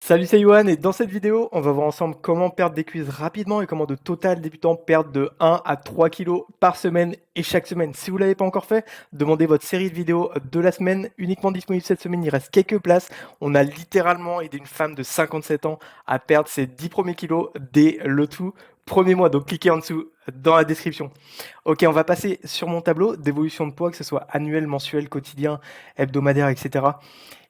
Salut, c'est Yohan et dans cette vidéo, on va voir ensemble comment perdre des cuisses rapidement et comment de total débutants perdent de 1 à 3 kilos par semaine et chaque semaine. Si vous ne l'avez pas encore fait, demandez votre série de vidéos de la semaine, uniquement disponible cette semaine, il reste quelques places. On a littéralement aidé une femme de 57 ans à perdre ses 10 premiers kilos dès le tout premier mois, donc cliquez en dessous dans la description. Ok, on va passer sur mon tableau d'évolution de poids, que ce soit annuel, mensuel, quotidien, hebdomadaire, etc.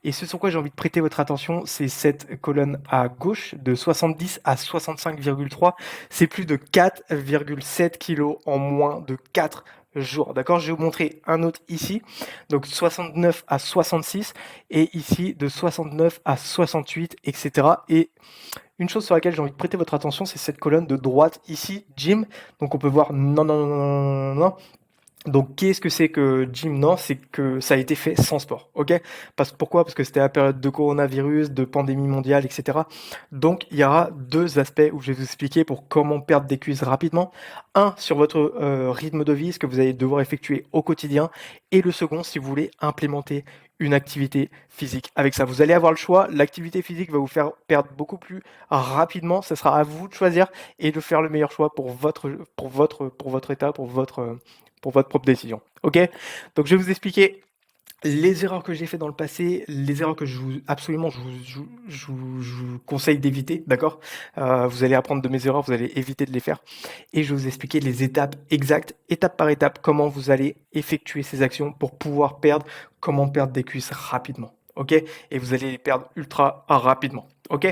Et ce sur quoi j'ai envie de prêter votre attention, c'est cette colonne à gauche de 70 à 65,3. C'est plus de 4,7 kilos en moins de 4 jours. D'accord? Je vais vous montrer un autre ici. Donc 69 à 66 et ici de 69 à 68, etc. Et une chose sur laquelle j'ai envie de prêter votre attention, c'est cette colonne de droite ici, gym. Donc on peut voir non, non, non, non, non, non, non. Donc, qu'est-ce que c'est que gym? Non, c'est que ça a été fait sans sport, ok? Pourquoi? Parce que c'était la période de coronavirus, de pandémie mondiale, etc. Donc, il y aura deux aspects où je vais vous expliquer pour comment perdre des cuisses rapidement. Un, sur votre rythme de vie, ce que vous allez devoir effectuer au quotidien. Et le second, si vous voulez implémenter une activité physique. Avec ça, vous allez avoir le choix. L'activité physique va vous faire perdre beaucoup plus rapidement. Ce sera à vous de choisir et de faire le meilleur choix pour votre état, pour votre propre décision. Ok? Donc je vais vous expliquer les erreurs que j'ai fait dans le passé, les erreurs que je vous conseille d'éviter, d'accord? Vous allez apprendre de mes erreurs, vous allez éviter de les faire. Et je vais vous expliquer les étapes exactes, étape par étape, comment vous allez effectuer ces actions pour pouvoir perdre, comment perdre des cuisses rapidement. Ok? Et vous allez les perdre ultra rapidement. Ok?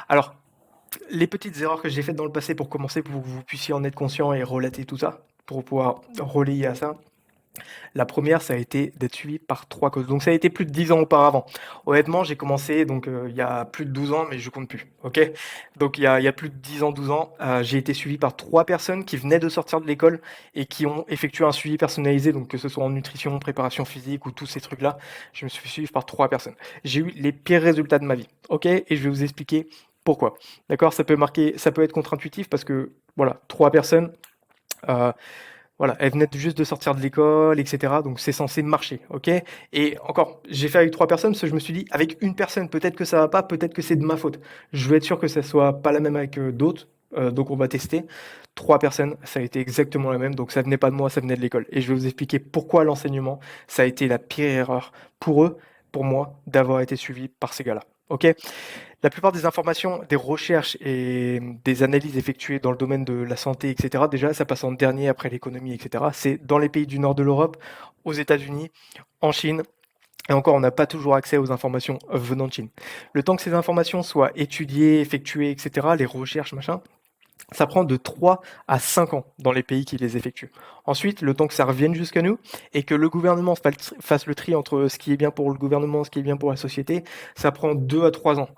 Alors, les petites erreurs que j'ai faites dans le passé pour commencer, pour que vous puissiez en être conscient et relater tout ça, pour pouvoir relayer à ça. La première, ça a été d'être suivi par 3 causes. Donc ça a été plus de 10 ans auparavant. Honnêtement, j'ai commencé donc il y a plus de 12 ans, mais je compte plus. Ok? Donc il y a plus de 10 ans, 12 ans, j'ai été suivi par 3 personnes qui venaient de sortir de l'école et qui ont effectué un suivi personnalisé, donc que ce soit en nutrition, préparation physique ou tous ces trucs-là. Je me suis fait suivre par 3 personnes. J'ai eu les pires résultats de ma vie. Ok? Et je vais vous expliquer pourquoi. D'accord? Ça peut être contre-intuitif parce que voilà, 3 personnes. euh, voilà, elles venaient juste de sortir de l'école, etc. Donc c'est censé marcher, ok? Et encore, j'ai fait avec 3 personnes parce que je me suis dit, avec une personne, peut-être que ça va pas, peut-être que c'est de ma faute. Je veux être sûr que ça soit pas la même avec d'autres, donc on va tester. 3 personnes, ça a été exactement la même, donc ça venait pas de moi, ça venait de l'école. Et je vais vous expliquer pourquoi l'enseignement, ça a été la pire erreur pour eux, pour moi, d'avoir été suivi par ces gars-là, ok? La plupart des informations, des recherches et des analyses effectuées dans le domaine de la santé, etc., déjà, ça passe en dernier après l'économie, etc. C'est dans les pays du nord de l'Europe, aux États-Unis, en Chine. Et encore, on n'a pas toujours accès aux informations venant de Chine. Le temps que ces informations soient étudiées, effectuées, etc., les recherches, machin, ça prend de 3 à 5 ans dans les pays qui les effectuent. Ensuite, le temps que ça revienne jusqu'à nous et que le gouvernement fasse le tri entre ce qui est bien pour le gouvernement, ce qui est bien pour la société, ça prend 2 à 3 ans,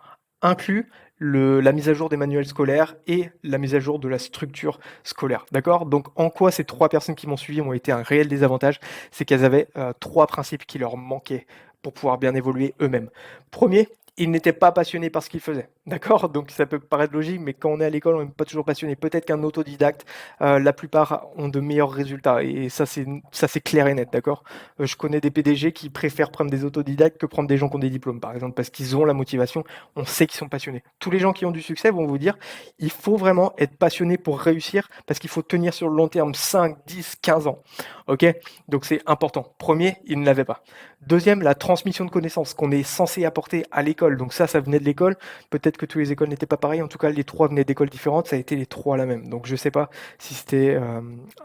inclus la mise à jour des manuels scolaires et la mise à jour de la structure scolaire. D'accord? Donc, en quoi ces 3 personnes qui m'ont suivi ont été un réel désavantage? C'est qu'elles avaient 3 principes qui leur manquaient pour pouvoir bien évoluer eux-mêmes. Premier, ils n'étaient pas passionnés par ce qu'ils faisaient. D'accord? Donc ça peut paraître logique, mais quand on est à l'école, on n'est pas toujours passionné. Peut-être qu'un autodidacte, la plupart ont de meilleurs résultats. Et ça c'est clair et net, d'accord? Je connais des PDG qui préfèrent prendre des autodidactes que prendre des gens qui ont des diplômes, par exemple, parce qu'ils ont la motivation, on sait qu'ils sont passionnés. Tous les gens qui ont du succès vont vous dire, il faut vraiment être passionné pour réussir, parce qu'il faut tenir sur le long terme 5, 10, 15 ans. Ok? Donc c'est important. Premier, ils ne l'avaient pas. Deuxième, la transmission de connaissances qu'on est censé apporter à l'école. Donc ça venait de l'école. Peut-être que toutes les écoles n'étaient pas pareilles. En tout cas, les 3 venaient d'écoles différentes. Ça a été les 3 la même. Donc je ne sais pas si c'était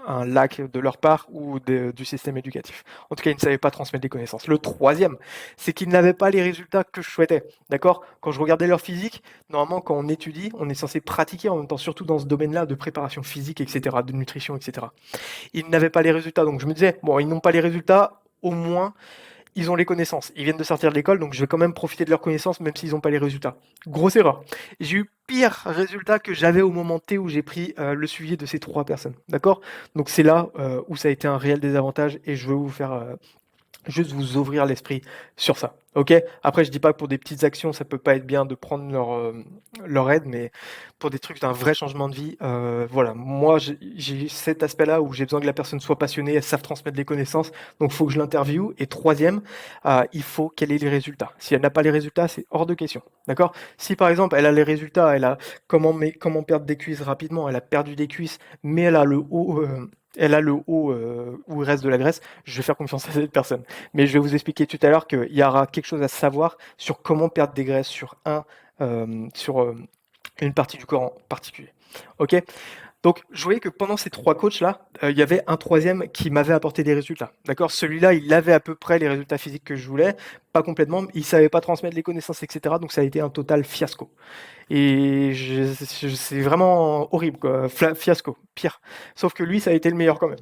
un lac de leur part ou du système éducatif. En tout cas, ils ne savaient pas transmettre des connaissances. Le troisième, c'est qu'ils n'avaient pas les résultats que je souhaitais. D'accord? Quand je regardais leur physique, normalement, quand on étudie, on est censé pratiquer en même temps, surtout dans ce domaine-là de préparation physique, etc., de nutrition, etc. Ils n'avaient pas les résultats. Donc je me disais, bon, ils n'ont pas les résultats, au moins ils ont les connaissances. Ils viennent de sortir de l'école, donc je vais quand même profiter de leurs connaissances, même s'ils n'ont pas les résultats. Grosse erreur. J'ai eu pire résultat que j'avais au moment T où j'ai pris le suivi de ces 3 personnes. D'accord? Donc c'est là où ça a été un réel désavantage et je veux vous faire juste vous ouvrir l'esprit sur ça. OK? Après, je dis pas que pour des petites actions, ça peut pas être bien de prendre leur aide, mais pour des trucs d'un vrai changement de vie, voilà, moi, j'ai cet aspect-là où j'ai besoin que la personne soit passionnée, elle sache transmettre des connaissances, donc faut que je l'interviewe et 3e, il faut qu'elle ait les résultats. Si elle n'a pas les résultats, c'est hors de question, d'accord? Si, par exemple, elle a les résultats, elle a comment perdre des cuisses rapidement, elle a perdu des cuisses, mais elle a le haut, où il reste de la graisse, je vais faire confiance à cette personne. Mais je vais vous expliquer tout à l'heure qu'il y aura quelque chose à savoir sur comment perdre des graisses sur une partie du corps en particulier. Ok? Donc, je voyais que pendant ces 3 coachs-là, il y avait un troisième qui m'avait apporté des résultats. D'accord? Celui-là, il avait à peu près les résultats physiques que je voulais, pas complètement, il savait pas transmettre les connaissances, etc. Donc, ça a été un total fiasco. Et c'est vraiment horrible, quoi. Fiasco, pire. Sauf que lui, ça a été le meilleur quand même.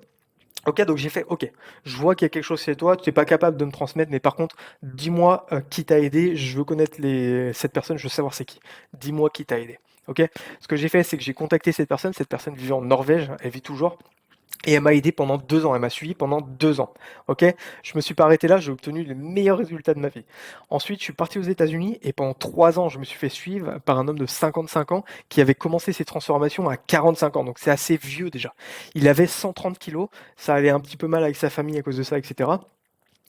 Ok, donc j'ai fait, ok, je vois qu'il y a quelque chose chez toi, tu n'es pas capable de me transmettre, mais par contre, dis-moi qui t'a aidé, je veux connaître cette personne, je veux savoir c'est qui. Dis-moi qui t'a aidé. Ok, ce que j'ai fait, c'est que j'ai contacté cette personne vivait en Norvège, elle vit toujours, et elle m'a aidé pendant 2 ans, elle m'a suivi pendant 2 ans. Ok, je me suis pas arrêté là, j'ai obtenu les meilleurs résultats de ma vie. Ensuite, je suis parti aux États-Unis et pendant 3 ans, je me suis fait suivre par un homme de 55 ans qui avait commencé ses transformations à 45 ans, donc c'est assez vieux déjà. Il avait 130 kilos, ça allait un petit peu mal avec sa famille à cause de ça, etc.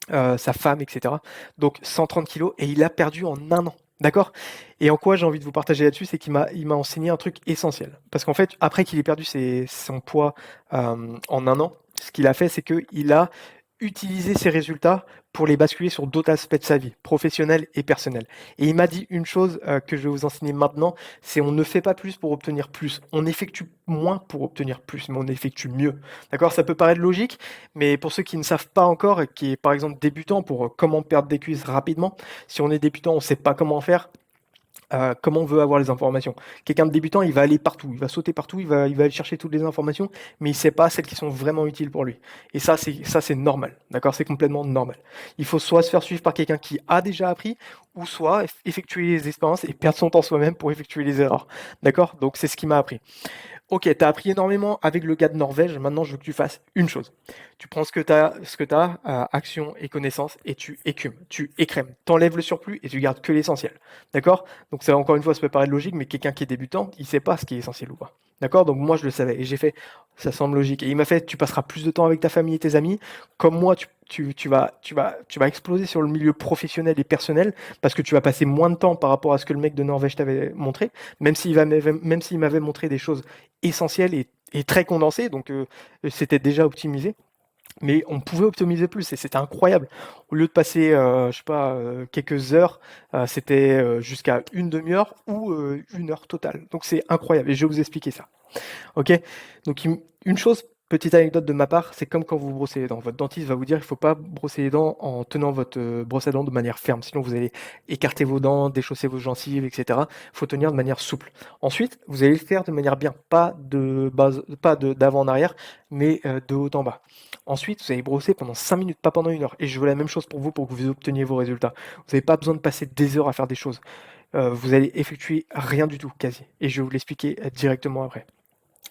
Sa femme, etc. Donc 130 kilos et il a perdu en un an. D'accord? Et en quoi j'ai envie de vous partager là-dessus, c'est qu'il m'a enseigné un truc essentiel. Parce qu'en fait, après qu'il ait perdu son poids en un an, ce qu'il a fait, c'est qu'il a utilisé ses résultats pour les basculer sur d'autres aspects de sa vie, professionnels et personnels. Et il m'a dit une chose que je vais vous enseigner maintenant, c'est on ne fait pas plus pour obtenir plus. On effectue moins pour obtenir plus, mais on effectue mieux. D'accord? Ça peut paraître logique, mais pour ceux qui ne savent pas encore, et qui est par exemple débutant pour comment perdre des cuisses rapidement, si on est débutant, on ne sait pas comment faire, comment on veut avoir les informations. Quelqu'un de débutant, il va aller partout, il va sauter partout, il va aller chercher toutes les informations, mais il ne sait pas celles qui sont vraiment utiles pour lui. Et ça c'est normal, d'accord? C'est complètement normal. Il faut soit se faire suivre par quelqu'un qui a déjà appris, ou soit effectuer les expériences et perdre son temps soi-même pour effectuer les erreurs, d'accord? Donc c'est ce qui m'a appris. Ok, tu as appris énormément avec le gars de Norvège. Maintenant, je veux que tu fasses une chose. Tu prends ce que tu as, action et connaissance, et tu écumes, tu écrèmes. Tu enlèves le surplus et tu gardes que l'essentiel. D'accord? Donc, ça, encore une fois, ça peut paraître logique, mais quelqu'un qui est débutant, il sait pas ce qui est essentiel ou pas. D'accord? Donc, moi, je le savais. Et j'ai fait, ça semble logique. Et il m'a fait, tu passeras plus de temps avec ta famille et tes amis. Comme moi, tu vas exploser sur le milieu professionnel et personnel parce que tu vas passer moins de temps par rapport à ce que le mec de Norvège t'avait montré, même s'il m'avait montré des choses essentiel et très condensé, donc c'était déjà optimisé. Mais on pouvait optimiser plus et c'était incroyable. Au lieu de passer, je sais pas, quelques heures, c'était jusqu'à une demi-heure ou 1 heure totale. Donc c'est incroyable et je vais vous expliquer ça. Ok? Donc une chose, petite anecdote de ma part, c'est comme quand vous brossez les dents. Votre dentiste va vous dire il ne faut pas brosser les dents en tenant votre brosse à dents de manière ferme, sinon vous allez écarter vos dents, déchausser vos gencives, etc. Il faut tenir de manière souple. Ensuite, vous allez le faire de manière bien, pas de base, pas d'avant en arrière, mais de haut en bas. Ensuite, vous allez brosser pendant 5 minutes, pas pendant 1 heure. Et je veux la même chose pour que vous obteniez vos résultats. Vous n'avez pas besoin de passer des heures à faire des choses. Vous allez effectuer rien du tout, quasi. Et je vais vous l'expliquer directement après.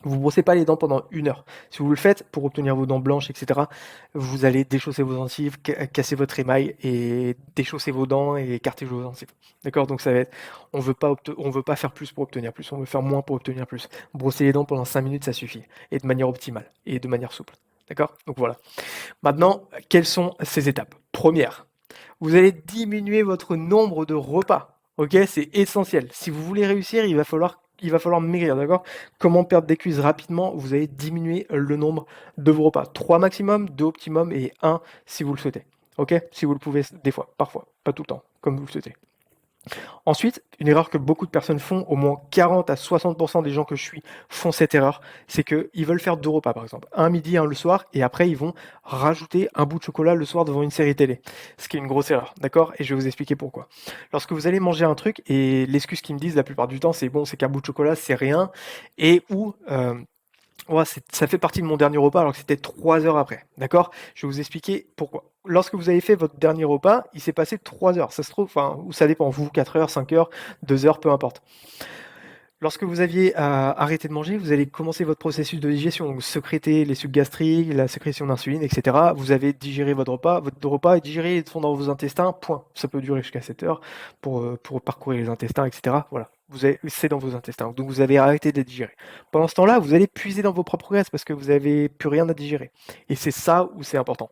Vous brossez pas les dents pendant 1 heure. Si vous le faites pour obtenir vos dents blanches, etc., vous allez déchausser vos gencives, casser votre émail et déchausser vos dents et écarter vos gencives. D'accord? Donc ça va être, on veut pas faire plus pour obtenir plus, on veut faire moins pour obtenir plus. Brosser les dents pendant 5 minutes, ça suffit. Et de manière optimale et de manière souple. D'accord? Donc voilà. Maintenant, quelles sont ces étapes? Première, vous allez diminuer votre nombre de repas. Ok, c'est essentiel. Si vous voulez réussir, il va falloir maigrir, d'accord? Comment perdre des cuisses rapidement? Vous allez diminuer le nombre de vos repas. 3 maximum, 2 optimum et 1 si vous le souhaitez. Ok? Si vous le pouvez, des fois, parfois, pas tout le temps, comme vous le souhaitez. Ensuite, une erreur que beaucoup de personnes font, au moins 40 à 60% des gens que je suis font cette erreur, c'est qu'ils veulent faire 2 repas par exemple, un midi, un le soir, et après ils vont rajouter un bout de chocolat le soir devant une série télé. Ce qui est une grosse erreur, d'accord? Et je vais vous expliquer pourquoi. Lorsque vous allez manger un truc, et l'excuse qu'ils me disent la plupart du temps, c'est bon, c'est qu'un bout de chocolat, c'est rien, et ou ouais, ça fait partie de mon dernier repas alors que c'était 3 heures après, d'accord? Je vais vous expliquer pourquoi. Lorsque vous avez fait votre dernier repas, il s'est passé 3 heures. Ça se trouve, enfin, ou ça dépend, vous, 4 heures, 5 heures, 2 heures, peu importe. Lorsque vous aviez arrêté de manger, vous allez commencer votre processus de digestion, donc sécréter les sucs gastriques, la sécrétion d'insuline, et cetera. Vous avez digéré votre repas est digéré, ils sont dans vos intestins, point. Ça peut durer jusqu'à 7 heures pour parcourir les intestins, et cetera. Voilà, c'est dans vos intestins, donc vous avez arrêté de les digérer. Pendant ce temps-là, vous allez puiser dans vos propres graisses parce que vous avez plus rien à digérer et c'est ça où c'est important.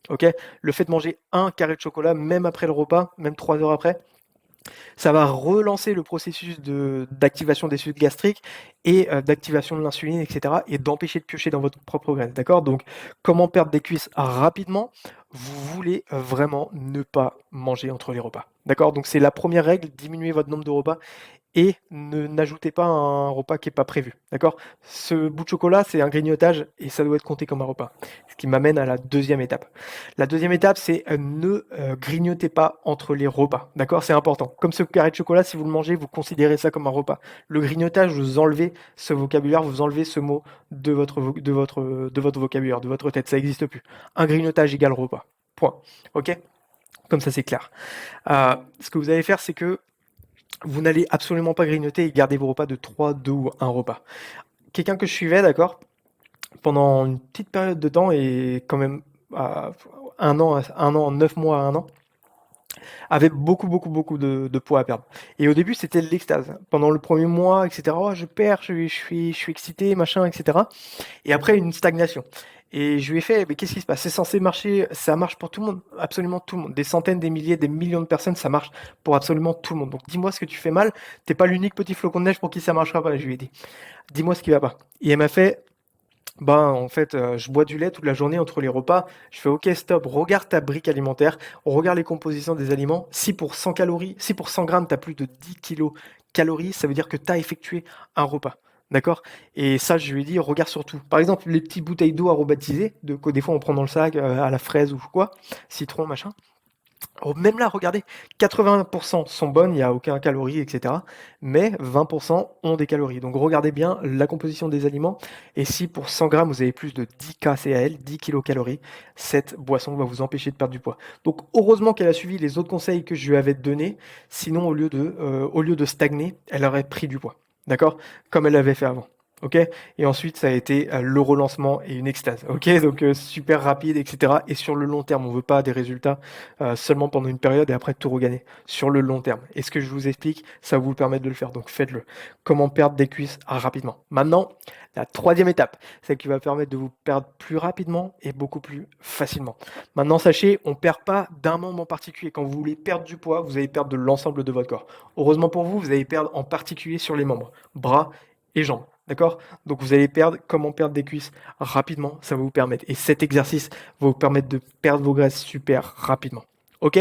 OK? Le fait de manger un carré de chocolat, même après le repas, même 3 heures après, ça va relancer le processus d'activation des sucs gastriques et d'activation de l'insuline, etc. et d'empêcher de piocher dans votre propre graisse. D'accord? Donc, comment perdre des cuisses rapidement? Vous voulez vraiment ne pas manger entre les repas. D'accord? Donc, c'est la première règle, diminuer votre nombre de repas et n'ajoutez pas un repas qui est pas prévu, d'accord? Ce bout de chocolat, c'est un grignotage et ça doit être compté comme un repas. Ce qui m'amène à la deuxième étape. La deuxième étape, c'est ne grignotez pas entre les repas, d'accord? C'est important. Comme ce carré de chocolat, si vous le mangez, vous considérez ça comme un repas. Le grignotage, vous enlevez ce vocabulaire, vous enlevez ce mot de votre vocabulaire, de votre tête. Ça n'existe plus. Un grignotage égale repas. Point. Ok? Comme ça, c'est clair. Ce que vous allez faire, c'est que vous n'allez absolument pas grignoter et garder vos repas de 3, 2 ou 1 repas. Quelqu'un que je suivais, d'accord, pendant une petite période de temps et quand même 1 an, 9 mois à 1 an, avait beaucoup, beaucoup, beaucoup de poids à perdre. Et au début, c'était l'extase. Pendant le premier mois, etc., oh, je perds, je suis excité, machin, etc. Et après, une stagnation. Et je lui ai fait, mais qu'est-ce qui se passe? C'est censé marcher, ça marche pour tout le monde, absolument tout le monde. Des centaines, des milliers, des millions de personnes, ça marche pour absolument tout le monde. Donc dis-moi ce que tu fais mal, t'es pas l'unique petit flocon de neige pour qui ça marchera pas, je lui ai dit. Dis-moi ce qui va pas. Et elle m'a fait, ben en fait, je bois du lait toute la journée entre les repas. Je fais OK, stop, regarde ta brique alimentaire, regarde les compositions des aliments. Si pour 100 calories, si pour 100 grammes, tu as plus de 10 kilos calories, ça veut dire que tu as effectué un repas. D'accord? Et ça, je lui ai dit, regarde surtout. Par exemple, les petites bouteilles d'eau aromatisées, que des fois on prend dans le sac à la fraise ou quoi, citron, machin. Oh, même là, regardez, 80% sont bonnes, il n'y a aucun calorie, etc. Mais 20% ont des calories. Donc regardez bien la composition des aliments. Et si pour 100 grammes, vous avez plus de 10 kcal, 10 kilocalories, cette boisson va vous empêcher de perdre du poids. Donc heureusement qu'elle a suivi les autres conseils que je lui avais donnés. Sinon, au lieu de stagner, elle aurait pris du poids. D'accord? Comme elle l'avait fait avant. Ok? Et ensuite, ça a été le relancement et une extase. Ok? Donc super rapide, etc. Et sur le long terme, on ne veut pas des résultats seulement pendant une période et après tout regagner sur le long terme. Et ce que je vous explique, ça va vous permettre de le faire. Donc faites-le. Comment perdre des cuisses rapidement. Maintenant, la troisième étape, celle qui va permettre de vous perdre plus rapidement et beaucoup plus facilement. Maintenant, sachez, on ne perd pas d'un membre en particulier. Quand vous voulez perdre du poids, vous allez perdre de l'ensemble de votre corps. Heureusement pour vous, vous allez perdre en particulier sur les membres, bras et jambes. D'accord? Donc vous allez perdre, comment perdre des cuisses rapidement, ça va vous permettre. Et cet exercice va vous permettre de perdre vos graisses super rapidement. Ok?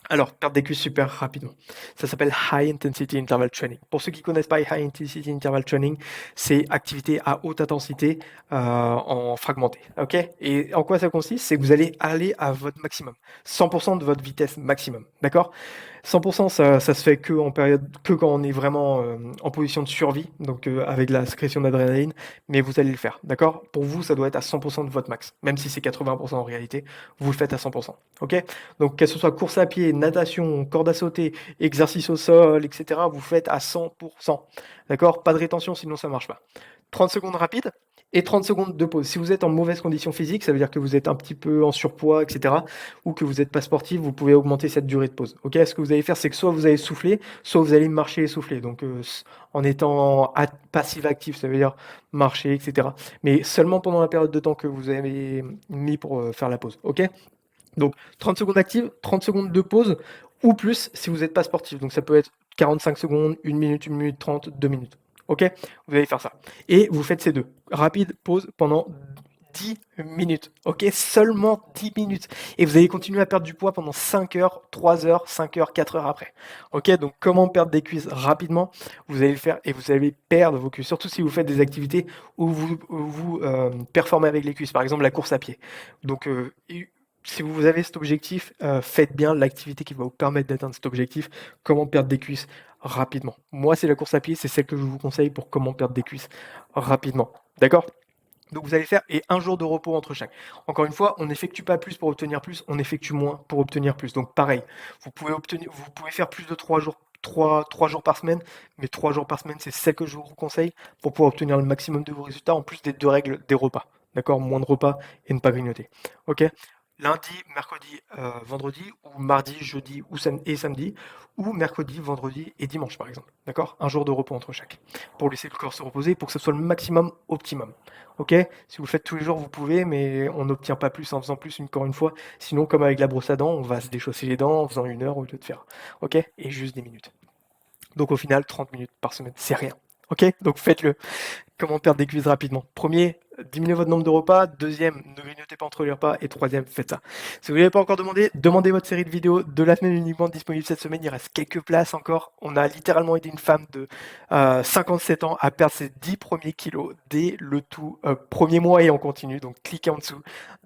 Alors, perdre des cuisses super rapidement. Ça s'appelle High Intensity Interval Training. Pour ceux qui ne connaissent pas High Intensity Interval Training, c'est activité à haute intensité en fragmenté. Ok? Et en quoi ça consiste? C'est que vous allez aller à votre maximum. 100% de votre vitesse maximum. D'accord? 100%, ça se fait que quand on est vraiment en position de survie, donc avec la sécrétion d'adrénaline, mais vous allez le faire. D'accord? Pour vous, ça doit être à 100% de votre max. Même si c'est 80% en réalité, vous le faites à 100%. Ok? Donc, que ce soit course à pied, natation, corde à sauter, exercice au sol, etc., vous faites à 100%. D'accord? Pas de rétention, sinon ça ne marche pas. 30 secondes rapides et 30 secondes de pause. Si vous êtes en mauvaise condition physique, ça veut dire que vous êtes un petit peu en surpoids, etc., ou que vous n'êtes pas sportif, vous pouvez augmenter cette durée de pause. Ok? Ce que vous allez faire, c'est que soit vous allez souffler, soit vous allez marcher et souffler. Donc, en étant passif-actif, ça veut dire marcher, etc. Mais seulement pendant la période de temps que vous avez mis pour faire la pause. Ok? Donc 30 secondes actives, 30 secondes de pause, ou plus si vous n'êtes pas sportif. Donc ça peut être 45 secondes, 1 minute 30, 2 minutes. Ok? Vous allez faire ça. Et vous faites ces deux. Rapide, pause pendant 10 minutes. Ok? Seulement 10 minutes. Et vous allez continuer à perdre du poids pendant 5 heures, 3 heures, 5 heures, 4 heures après. Ok? Donc comment perdre des cuisses rapidement? Vous allez le faire et vous allez perdre vos cuisses. Surtout si vous faites des activités où vous performez avec les cuisses. Par exemple la course à pied. Donc si vous avez cet objectif, faites bien l'activité qui va vous permettre d'atteindre cet objectif. Comment perdre des cuisses rapidement. Moi, c'est la course à pied, c'est celle que je vous conseille pour comment perdre des cuisses rapidement. D'accord? Donc vous allez faire et un jour de repos entre chaque. Encore une fois, on n'effectue pas plus pour obtenir plus, on effectue moins pour obtenir plus. Donc pareil, vous pouvez faire plus de 3 jours 3 jours par semaine, mais 3 jours par semaine, c'est celle que je vous conseille pour pouvoir obtenir le maximum de vos résultats, en plus des 2 règles des repas, d'accord? Moins de repas et ne pas grignoter, OK? Lundi, mercredi, vendredi ou mardi, jeudi ou samedi ou mercredi, vendredi et dimanche, par exemple, d'accord? Un jour de repos entre chaque, pour laisser le corps se reposer, pour que ce soit le maximum optimum, OK? Si vous le faites tous les jours, vous pouvez, mais on n'obtient pas plus en faisant plus, encore une fois. Sinon, comme avec la brosse à dents, on va se déchausser les dents en faisant 1 heure au lieu de faire, OK? Et juste des minutes. Donc au final, 30 minutes par semaine, c'est rien. OK? Donc faites-le. Comment perdre des cuisses rapidement? Premier, diminuez votre nombre de repas. Deuxième, ne grignotez pas entre les repas. Et troisième, faites ça. Si vous ne l'avez pas encore demandé, demandez votre série de vidéos de la semaine uniquement disponible cette semaine. Il reste quelques places encore. On a littéralement aidé une femme de 57 ans à perdre ses 10 premiers kilos dès le tout premier mois et on continue. Donc cliquez en dessous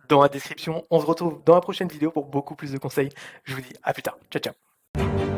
dans la description. On se retrouve dans la prochaine vidéo pour beaucoup plus de conseils. Je vous dis à plus tard. Ciao, ciao.